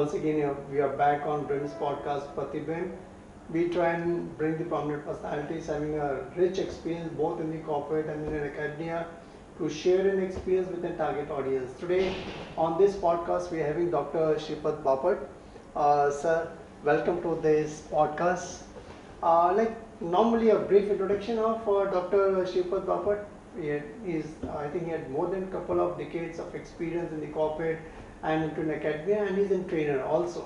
once again we are back on BRIMS podcast Pratibimb. We try and bring the prominent personalities having a rich experience both in the corporate and in academia to share an experience with a target audience. Today on this podcast we are having Dr. Shripad Bapat. Sir, welcome to this podcast. Like normally a brief introduction of Dr. Shripad Bapat. I think he had more than a couple of decades of experience in the corporate and into academia, and he's a trainer also.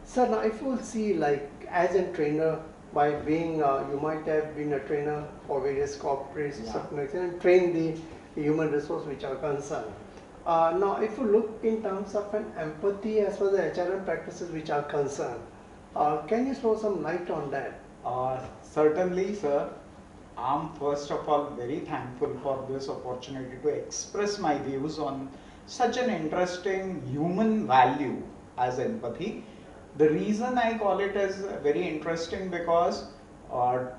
Sir, now if you will see, like as a trainer, by being you might have been a trainer for various corporates, certain extent, and train the human resource which are concerned. Now, if you look in terms of an empathy as far as the HRM practices which are concerned, can you throw some light on that? Certainly, sir. I'm first of all very thankful for this opportunity to express my views on such an interesting human value as empathy. The reason I call it as very interesting because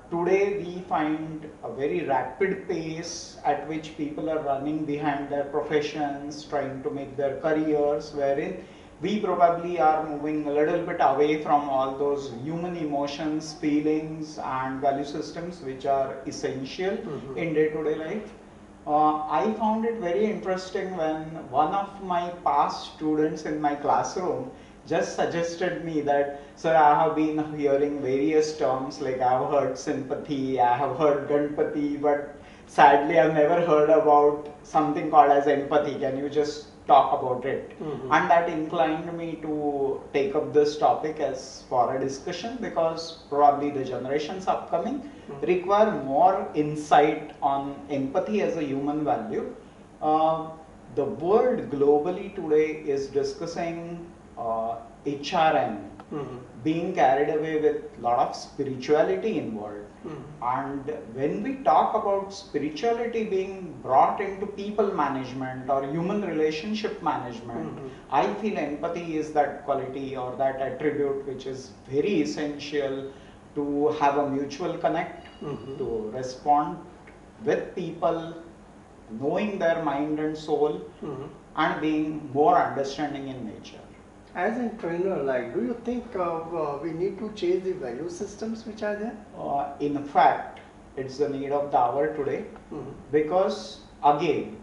today we find a very rapid pace at which people are running behind their professions, trying to make their careers, wherein we probably are moving a little bit away from all those human emotions, feelings and value systems which are essential in day-to-day life. I found it very interesting when one of my past students in my classroom just suggested me that, sir, I have been hearing various terms like I have heard sympathy, I have heard Ganpati, but sadly I've never heard about something called as empathy. Can you just talk about it? And that inclined me to take up this topic as for a discussion because probably the generations upcoming require more insight on empathy as a human value. The world globally today is discussing HRM being carried away with a lot of spirituality involved. And when we talk about spirituality being brought into people management or human relationship management, I feel empathy is that quality or that attribute which is very essential to have a mutual connect, to respond with people, knowing their mind and soul, and being more understanding in nature. As a trainer, like, do you think we need to change the value systems which are there? In fact, it's the need of the hour today because again,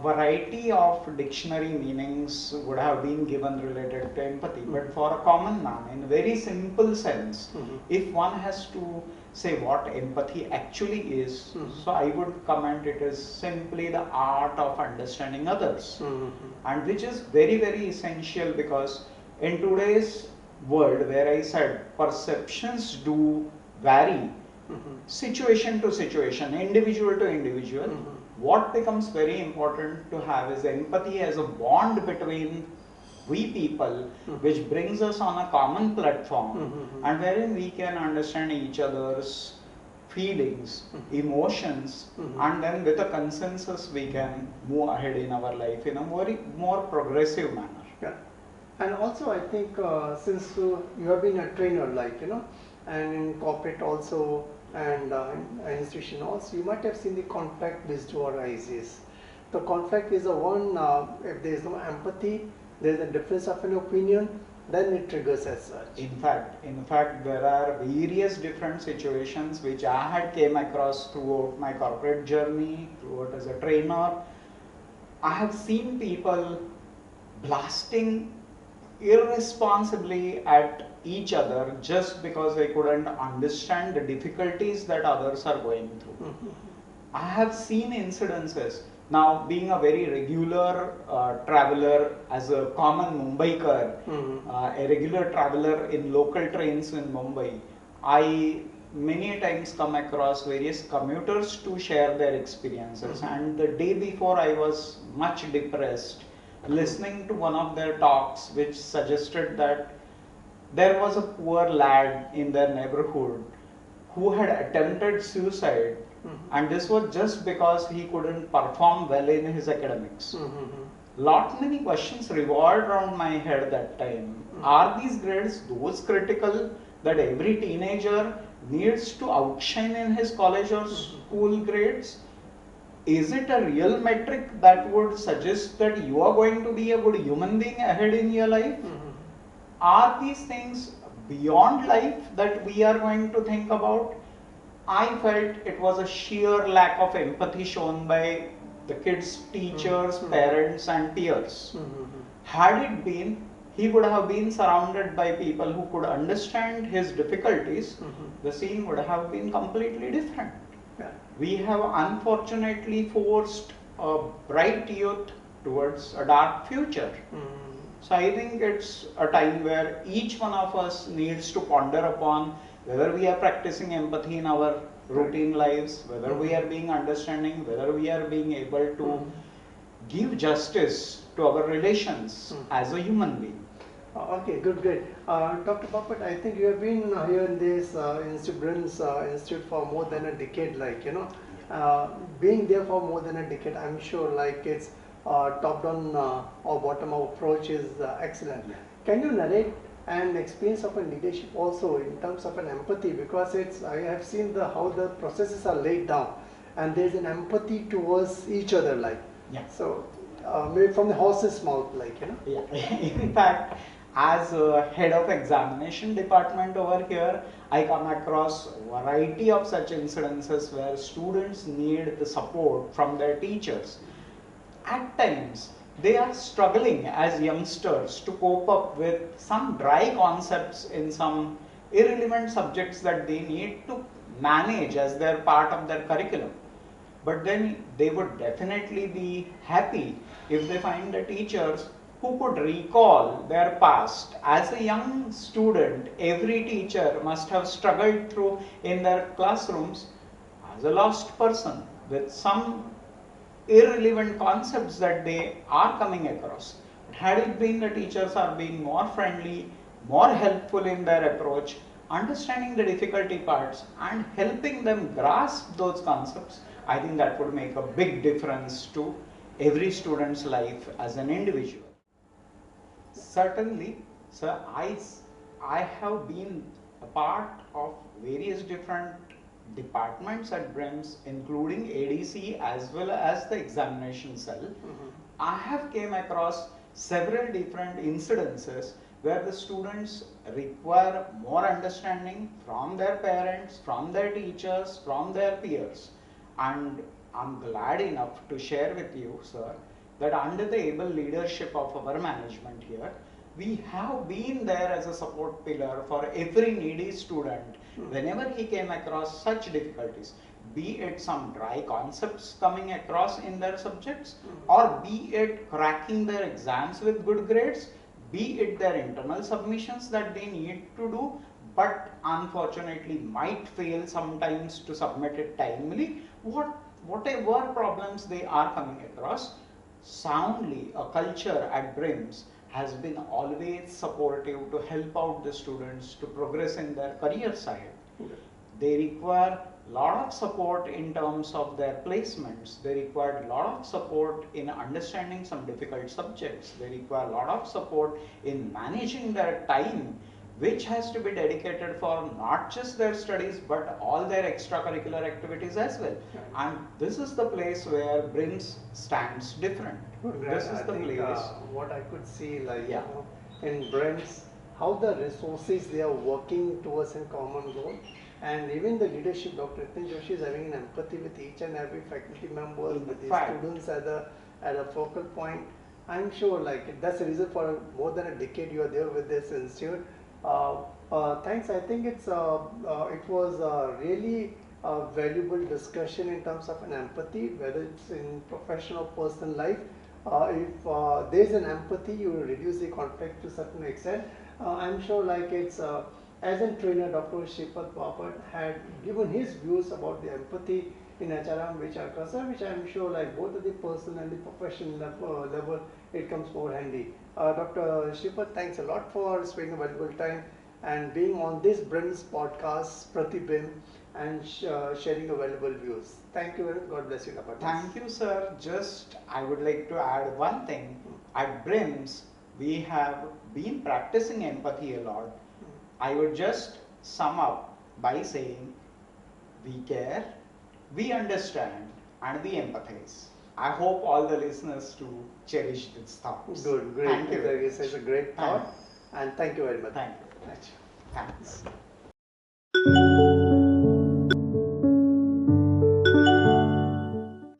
variety of dictionary meanings would have been given related to empathy, but for a common man, in very simple sense, if one has to say what empathy actually is, so I would comment it is simply the art of understanding others, and which is very, very essential because in today's world where I said perceptions do vary, situation to situation, individual to individual, what becomes very important to have is empathy as a bond between we people, which brings us on a common platform and wherein we can understand each other's feelings, emotions, and then with a consensus we can move ahead in our life in a more progressive manner. Yeah. And also I think since you have been a trainer, like, and in corporate also, and in institution also, you might have seen the conflict which arises. The conflict is the one, if there is no empathy, there is a difference of an opinion, then it triggers as such. In fact, there are various different situations which I had came across throughout my corporate journey, throughout as a trainer. I have seen people blasting irresponsibly at each other just because they couldn't understand the difficulties that others are going through. I have seen incidences. Now, being a very regular traveler as a common Mumbaikar, a regular traveler in local trains in Mumbai, I many times come across various commuters to share their experiences. And the day before I was much depressed, listening to one of their talks which suggested that there was a poor lad in their neighborhood who had attempted suicide, and this was just because he couldn't perform well in his academics. Lot many questions revolved around my head that time. Are these grades those critical that every teenager needs to outshine in his college or school grades? is it a real metric that would suggest that you are going to be a good human being ahead in your life? Are these things beyond life that we are going to think about? I felt it was a sheer lack of empathy shown by the kids' teachers, parents, and peers. Had it been, he would have been surrounded by people who could understand his difficulties, the scene would have been completely different. Yeah. We have unfortunately forced a bright youth towards a dark future. So I think it's a time where each one of us needs to ponder upon whether we are practicing empathy in our routine lives, whether we are being understanding, whether we are being able to give justice to our relations as a human being. Okay, good, great. Dr. Bapat, I think you have been here in this BRIMS institute for more than a decade, being there for more than a decade, I'm sure it's top-down or bottom-up approach is excellent. Can you narrate an experience of a leadership also in terms of an empathy, because I have seen how the processes are laid down and there's an empathy towards each other so maybe from the horse's mouth Yeah. In fact, as a head of examination department over here, I come across a variety of such incidences where students need the support from their teachers. At times, they are struggling as youngsters to cope up with some dry concepts in some irrelevant subjects that they need to manage as their part of their curriculum. But then they would definitely be happy if they find the teachers who could recall their past. As a young student, every teacher must have struggled through in their classrooms as a lost person with some irrelevant concepts that they are coming across. Had it been the teachers are being more friendly, more helpful in their approach, understanding the difficulty parts and helping them grasp those concepts, I think that would make a big difference to every student's life as an individual. Certainly, sir, I have been a part of various different departments at BRIMS, including ADC as well as the examination cell. I have came across several different incidences where the students require more understanding from their parents, from their teachers, from their peers. And I'm glad enough to share with you, sir, that under the able leadership of our management here, we have been there as a support pillar for every needy student whenever he came across such difficulties, be it some dry concepts coming across in their subjects, or be it cracking their exams with good grades, be it their internal submissions that they need to do, but unfortunately might fail sometimes to submit it timely, whatever problems they are coming across, soundly a culture at BRIMS has been always supportive to help out the students to progress in their career side. They require a lot of support in terms of their placements. They require a lot of support in understanding some difficult subjects. They require a lot of support in managing their time, which has to be dedicated for not just their studies but all their extracurricular activities as well. And this is the place where BRIMS stands different. This is the place. What I could see in BRIMS, how the resources they are working towards a common goal, and even the leadership, Dr. Nitin Joshi is having an empathy with each and every faculty member, with the students at a focal point. I'm sure that's the reason for more than a decade you are there with this institute. Thanks. I think it was a really valuable discussion in terms of an empathy, whether it's in professional or personal life. If there's an empathy, you will reduce the conflict to a certain extent. I'm sure as a trainer, Dr. Shripad Bapat had given his views about the empathy in HRM which are concerned, which I'm sure both at the personal and the professional level, it comes more handy. Dr. Shripad, thanks a lot for spending a valuable time and being on this BRIMS podcast, Pratibimb, and sharing a valuable views. Thank you and God bless you, Dr. Thank you, sir. Just I would like to add one thing. At BRIMS, we have been practicing empathy a lot. I would just sum up by saying we care, we understand, and the empathize. I hope all the listeners to cherish these thoughts. Good, great. Thank you. It's a great thought. And thank you very much. Thank you. Thank you. Thanks.